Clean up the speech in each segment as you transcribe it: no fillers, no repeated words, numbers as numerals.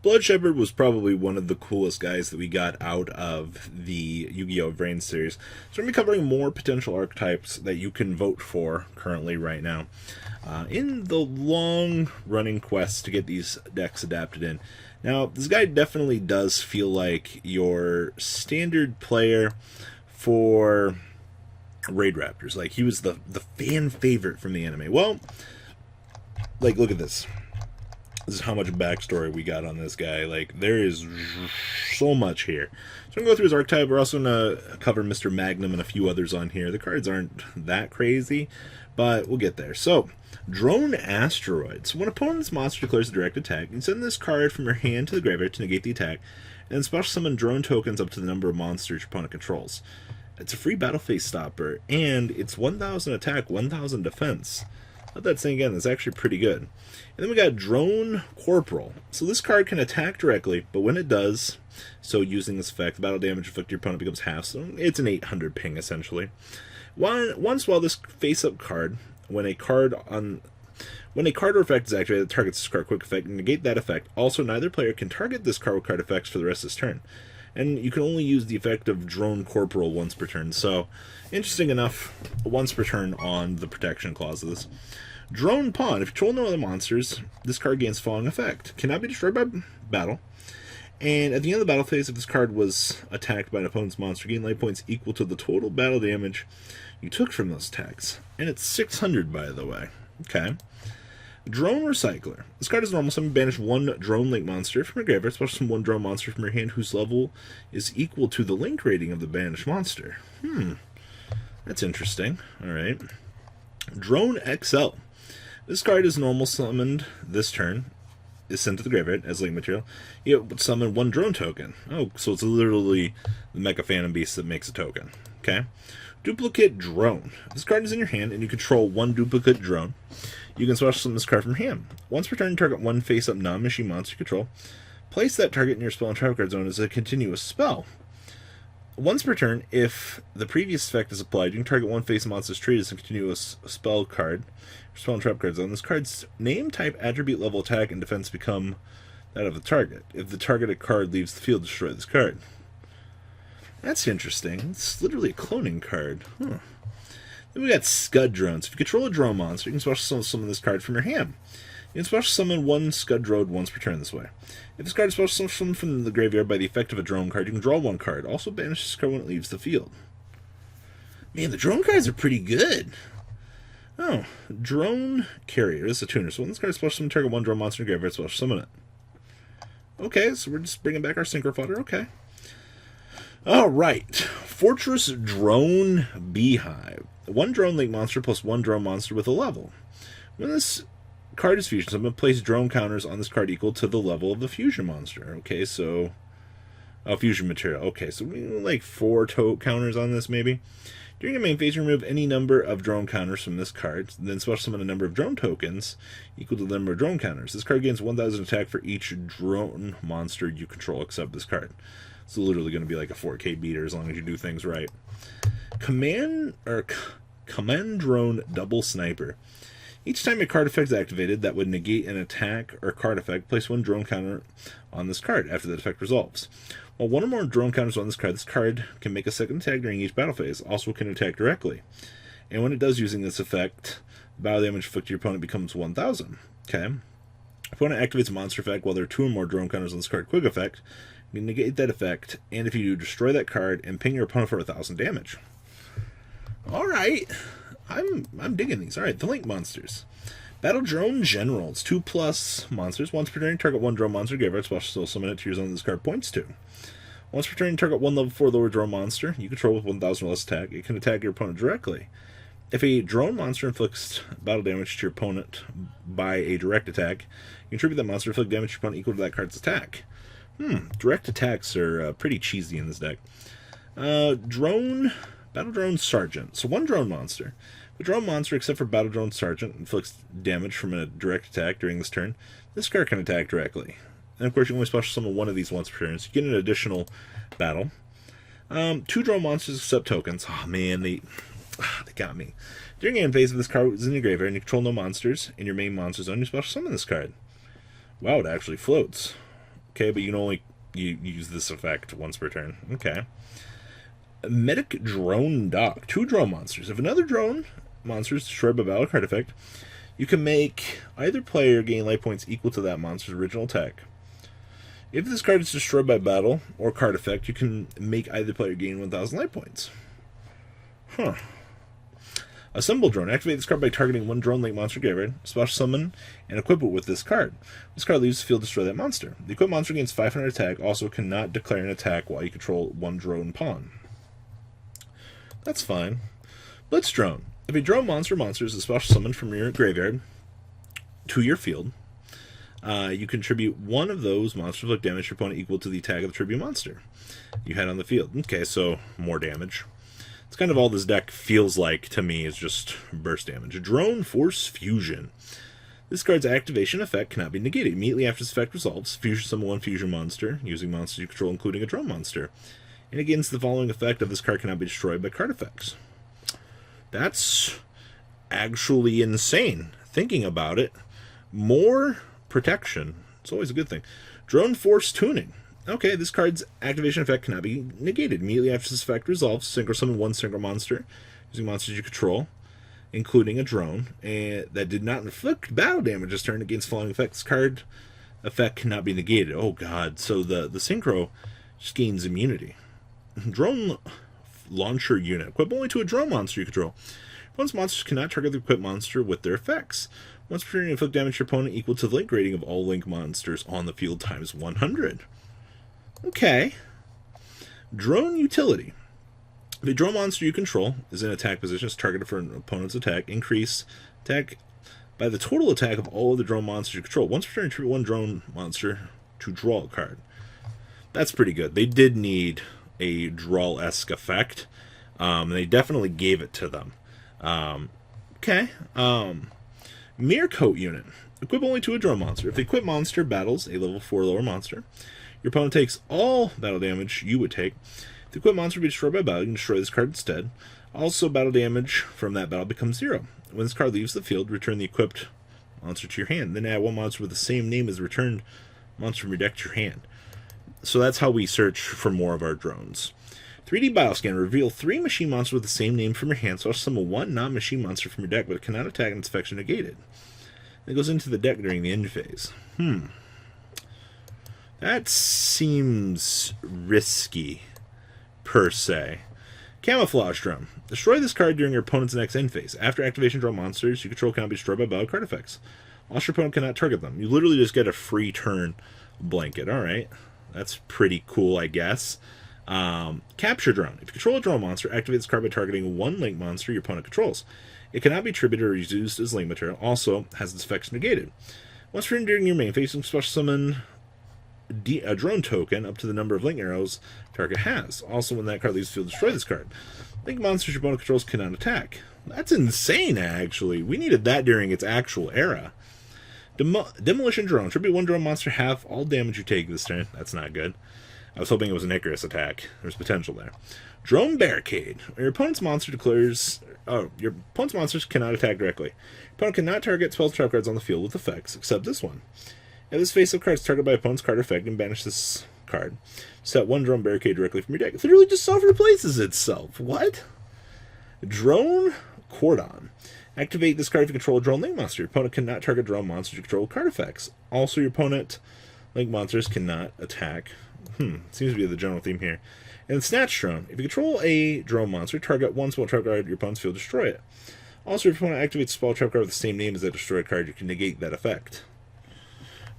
Blood Shepherd was probably one of the coolest guys that we got out of the Yu-Gi-Oh! Vrain series. So we're going to be covering more potential archetypes that you can vote for currently right now. In the long-running quest to get these decks adapted in. Now, this guy definitely does feel like your standard player for Raid Raptors. Like, he was the fan favorite from the anime. Well, like, look at this. This is how much backstory we got on this guy. Like, there is so much here. So I'm going to go through his archetype. We're also going to cover Mr. Magnum and a few others on here. The cards aren't that crazy, but we'll get there. So, Drone Asteroids. When an opponent's monster declares a direct attack, you can send this card from your hand to the graveyard to negate the attack, and then special summon drone tokens up to the number of monsters your opponent controls. It's a free battle phase stopper, and it's 1,000 attack, 1,000 defense. Let that sink in. That's actually pretty good. And then we got Drone Corporal. So this card can attack directly, but when it does, so using this effect, the battle damage inflicted to your opponent becomes half. So it's an 800 ping, essentially. Once while this face-up card, when a card or effect is activated that targets this card quick effect, and negate that effect. Also, neither player can target this card with card effects for the rest of this turn. And you can only use the effect of Drone Corporal once per turn. So, interesting enough, once per turn on the protection clauses. Drone Pawn. If you control no other monsters, this card gains following effect. Cannot be destroyed by battle. And at the end of the battle phase, if this card was attacked by an opponent's monster, gain life points equal to the total battle damage you took from those attacks. And it's 600, by the way. Okay. Drone Recyeler. This card is normal summon, banish one drone link monster from your graveyard, special summon one drone monster from your hand whose level is equal to the link rating of the banished monster. That's interesting. Alright. Drone XL. This card is normal summoned this turn, is sent to the graveyard as link material. You would summon one drone token. Oh, so it's literally the Mecha Phantom Beast that makes a token. Okay. Duplicate Drone. This card is in your hand and you control one duplicate drone. You can special summon this card from hand. Once per turn, target one face-up non-machine monster you control. Place that target in your spell and trap card zone as a continuous spell. Once per turn, if the previous effect is applied, you can target one face monster's treated as a continuous spell card. Spell and trap card zone. This card's name, type, attribute, level, attack, and defense become that of the target. If the targeted card leaves the field, destroy this card. That's interesting. It's literally a cloning card. Then we got Scud Drones. If you control a drone monster, you can special summon this card from your hand. You can special summon one Scud Drone once per turn this way. If this card is special summoned from the graveyard by the effect of a drone card, you can draw one card. Also banish this card when it leaves the field. Man, the drone cards are pretty good. Oh, Drone Carrier. This is a tuner. So when this card is special summon, target one drone monster in the graveyard, special summon it. Okay, so we're just bringing back our synchro fodder. Okay. Alright. Fortress Drone Beehive. One drone link monster plus one drone monster with a level. When this card is fusion, so I'm going to place drone counters on this card equal to the level of the fusion monster. Okay, so fusion material. Okay, so we like 4 counters on this maybe. During your main phase, you remove any number of drone counters from this card, then special summon a number of drone tokens equal to the number of drone counters. This card gains 1,000 attack for each drone monster you control except this card. It's literally going to be like a 4K beater as long as you do things right. Command Drone Double Sniper. Each time a card effect is activated that would negate an attack or card effect, place one drone counter on this card after that effect resolves. While one or more drone counters on this card can make a second attack during each battle phase, also can attack directly. And when it does using this effect, battle damage inflicted to your opponent becomes 1,000. Okay. Opponent activates a monster effect while there are 2 or more drone counters on this card quick effect. You can negate that effect, and if you do, destroy that card and ping your opponent for 1,000 damage. Alright. I'm digging these. Alright, the Link monsters. Battle Drone General. It's 2+ monsters. Once per turn, target one drone monster. Graveyard special summon it to your zone this card points to. Once per turn, target one level 4 lower drone monster you control with 1,000 or less attack. It can attack your opponent directly. If a drone monster inflicts battle damage to your opponent by a direct attack, you contribute that monster to inflict damage to your opponent equal to that card's attack. Direct attacks are pretty cheesy in this deck. Battle Drone Sergeant. So one drone monster. The drone monster, except for Battle Drone Sergeant, inflicts damage from a direct attack during this turn. This card can attack directly. And of course, you can only special summon one of these once per turn, so you get an additional battle. 2 drone monsters accept tokens. Oh man, they got me. During end phase, if this card is in your graveyard and you control no monsters in your main monster zone, you special summon this card. Wow, it actually floats. Okay, but you can only use this effect once per turn. Okay. Medic Drone Dock. 2 drone monsters. If another drone monster is destroyed by battle card effect, you can make either player gain life points equal to that monster's original attack. If this card is destroyed by battle or card effect, you can make either player gain 1,000 life points. Huh. Assemble Drone. Activate this card by targeting 1 drone link monster graveyard, special summon, and equip it with this card. This card leaves the field, destroy that monster. The equipped monster gains 500 attack, also cannot declare an attack while you control 1 drone pawn. That's fine. Blitz Drone. If a drone monster is a special summon from your graveyard to your field, you contribute 1 of those monsters with damage to your opponent equal to the attack of the tribute monster you had on the field. Okay, so more damage. It's kind of all this deck feels like to me is just burst damage. Drone Force Fusion. This card's activation effect cannot be negated. Immediately after this effect resolves, fusion summon 1 fusion monster using monsters you control, including a drone monster. And against the following effect of this card cannot be destroyed by card effects. That's actually insane. Thinking about it, more protection. It's always a good thing. Drone Force Tuning. Okay, this card's activation effect cannot be negated. Immediately after this effect resolves, synchro summon 1 synchro monster using monsters you control, including a drone, and that did not inflict battle damage this turn against following effects. This card effect cannot be negated. Oh god, so the synchro just gains immunity. Drone Launcher Unit. Equip only to a drone monster you control. Opponent's monsters cannot target the equipped monster with their effects. Once per turn, inflict damage to your opponent equal to the link rating of all link monsters on the field times 100. Okay. Drone Utility. If a drone monster you control is in attack position, is targeted for an opponent's attack, increase attack by the total attack of all of the drone monsters you control. Once per turn, tribute 1 drone monster to draw a card. That's pretty good. They did need a draw-esque effect. They definitely gave it to them. Okay. Mirror Coat Unit. Equip only to a drone monster. If the equipped monster battles a level 4 lower monster, your opponent takes all battle damage you would take. If the equipped monster be destroyed by battle, you can destroy this card instead. Also, battle damage from that battle becomes 0. When this card leaves the field, return the equipped monster to your hand. Then add 1 monster with the same name as the returned monster from your deck to your hand. So that's how we search for more of our drones. 3D Bioscan. Reveal 3 machine monsters with the same name from your hand, so summon 1 non-machine monster from your deck, but it cannot attack and its effects are negated. It goes into the deck during the end phase. That seems risky, per se. Camouflage Drone. Destroy this card during your opponent's next end phase. After activation, draw monsters you control cannot be destroyed by battle card effects. Also, your opponent cannot target them. You literally just get a free turn blanket. Alright. That's pretty cool, I guess. Capture Drone. If you control a drone monster, activate this card by targeting 1 link monster your opponent controls. It cannot be attributed or used as link material. Also, has its effects negated. Once per turn during your main phase, you can special summon a drone token up to the number of link arrows target has. Also, when that card leaves the field, destroy this card. Link monsters your opponent controls cannot attack. That's insane, actually. We needed that during its actual era. Demolition Drone. Tribute 1 drone monster, half all damage you take this turn. That's not good. I was hoping it was an Icarus attack. There's potential there. Drone Barricade. Your opponent's monster declares... Oh, your opponent's monsters cannot attack directly. Your opponent cannot target spell trap cards on the field with effects, except this one. If this face-up card is targeted by opponent's card effect and banish this card, set 1 Drone Barricade directly from your deck. It literally just self-replaces itself. What? Drone Cordon. Activate this card if you control a drone link monster. Your opponent cannot target drone monsters you control with card effects. Also, your opponent link monsters cannot attack. Seems to be the general theme here. And Snatch Drone. If you control a drone monster, target 1 spell trap card your opponent's field, destroy it. Also, if your opponent activates a spell trap card with the same name as that destroyed card, you can negate that effect.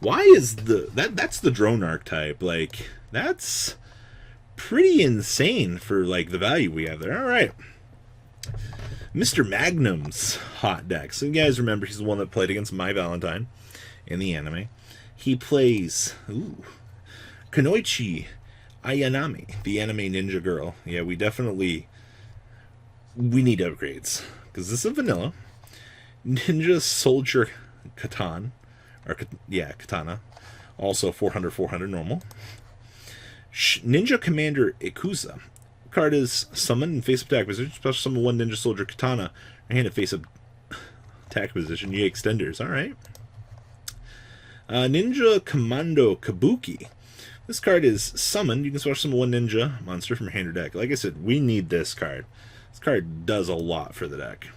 Why is that's the drone archetype? Like, that's pretty insane for, like, the value we have there. Alright. Mr. Magnum's hot deck. So you guys remember he's the one that played against My Valentine in the anime. He plays Kunoichi Ayame, the anime ninja girl. Yeah, we need upgrades. Because this is vanilla. Ninja Soldier Katana. Katana. Also 400 normal. Ninja Commander Ikusa. card is summoned in face-up attack position. Special summon one ninja soldier katana. Or hand in face-up attack position. You extenders. Alright. Ninja Commando Kabuki. This card is summoned. You can special summon one ninja monster from your hand or deck. Like I said, we need this card. This card does a lot for the deck.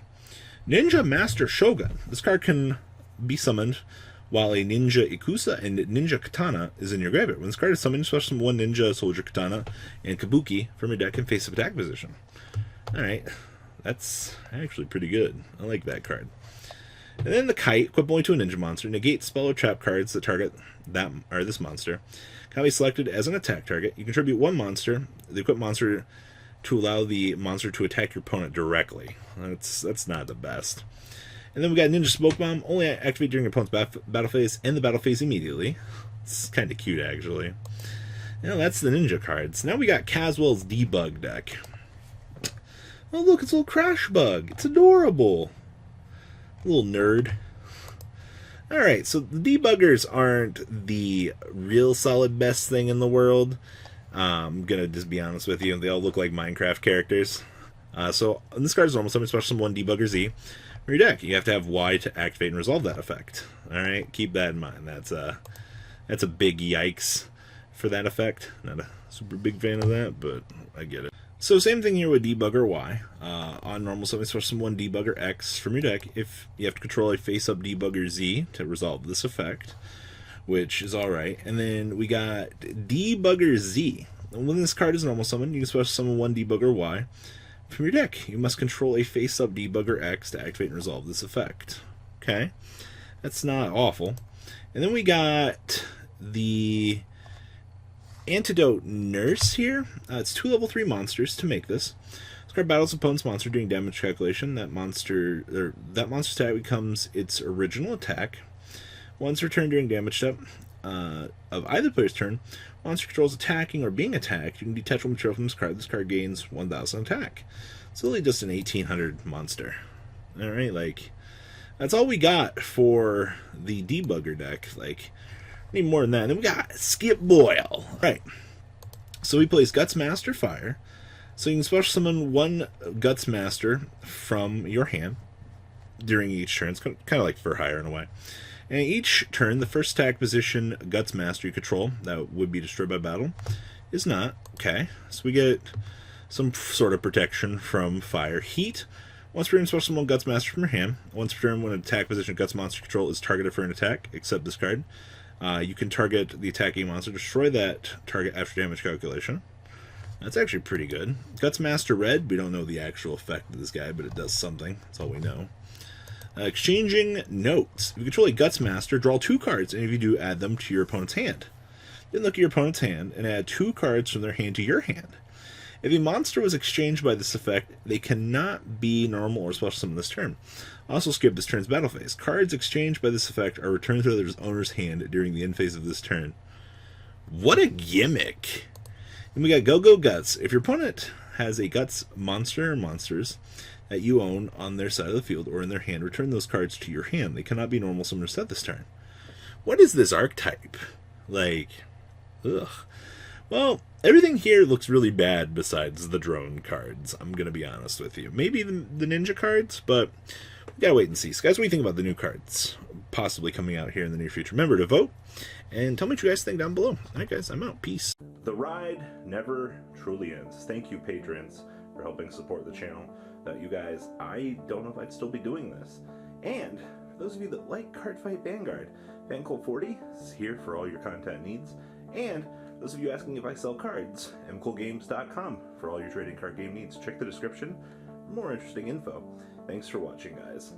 Ninja Master Shogun. This card can be summoned while a Ninja Ikusa and Ninja Katana is in your graveyard. When this card is summoned, special summon one Ninja Soldier Katana and Kabuki from your deck in face-up attack position. Alright, that's actually pretty good. I like that card. And then the Kite, equip only to a ninja monster. Negate spell or trap cards that target that or this monster. Can be selected as an attack target. You contribute one monster, the equipped monster, to allow the monster to attack your opponent directly. That's not the best. And then we got Ninja Smoke Bomb. Only activate during your opponent's battle phase and the battle phase immediately. It's kind of cute, actually. Now that's the ninja cards. Now we got Caswell's Debug deck. Oh, look, it's a little Crash Bug. It's adorable. Little nerd. Alright, so the debuggers aren't the real solid best thing in the world. I'm gonna just be honest with you. They all look like Minecraft characters. So this card is normal summon special summon one Debugger Z for your deck. You have to have Y to activate and resolve that effect. Alright, keep that in mind. That's a big yikes for that effect. Not a super big fan of that, but I get it. So same thing here with Debugger Y. On normal summon special summon one Debugger X from your deck. If you have to control a face-up Debugger Z to resolve this effect, which is alright. And then we got Debugger Z. When this card is normal summon, you can special summon one Debugger Y from your deck. You must control a face-up Debugger X to activate and resolve this effect. Okay, that's not awful. And then we got the Antidote Nurse here. It's 2 level 3 monsters to make this. This card battles opponent's monster during damage calculation. That monster's attack becomes its original attack. Once returned during damage step of either player's turn, monster controls attacking or being attacked. You can detach one material from this card. This card gains 1,000 attack. It's really just an 1,800 monster. Alright, like, that's all we got for the Debugger deck. Like, need more than that. And then we got Skip Boyle. Right. So we place Guts Master Fire. So you can special summon one Guts Master from your hand during each turn. It's kind of like for hire in a way. And each turn, the first attack position Guts Master you control, that would be destroyed by battle, is not. Okay. So we get some sort of protection from fire. Heat. Once per turn, special summon Guts Master from your hand. Once per turn, when an attack position Guts Monster control is targeted for an attack, except this card, you can target the attacking monster, destroy that target after damage calculation. That's actually pretty good. Guts Master Red, we don't know the actual effect of this guy, but it does something. That's all we know. Exchanging Notes. If you control a Guts Master, draw 2 cards, and if you do, add them to your opponent's hand. Then look at your opponent's hand and add 2 cards from their hand to your hand. If a monster was exchanged by this effect, they cannot be normal or special summon this turn. Also skip this turn's battle phase. Cards exchanged by this effect are returned to their owner's hand during the end phase of this turn. What a gimmick! And we got Go Guts. If your opponent has a Guts monster or monsters that you own on their side of the field or in their hand, return those cards to your hand. They cannot be normal summoned or set this turn. What is this archetype? Like, ugh. Well, everything here looks really bad besides the drone cards, I'm going to be honest with you. Maybe the ninja cards, but we gotta wait and see. So guys, what do you think about the new cards possibly coming out here in the near future? Remember to vote, and tell me what you guys think down below. Alright guys, I'm out. Peace. The ride never truly ends. Thank you, patrons, for helping support the channel. Without you guys, I don't know if I'd still be doing this. And for those of you that like Cardfight Vanguard, FanColt40 is here for all your content needs. And those of you asking if I sell cards, mcoolgames.com for all your trading card game needs. Check the description for more interesting info. Thanks for watching, guys.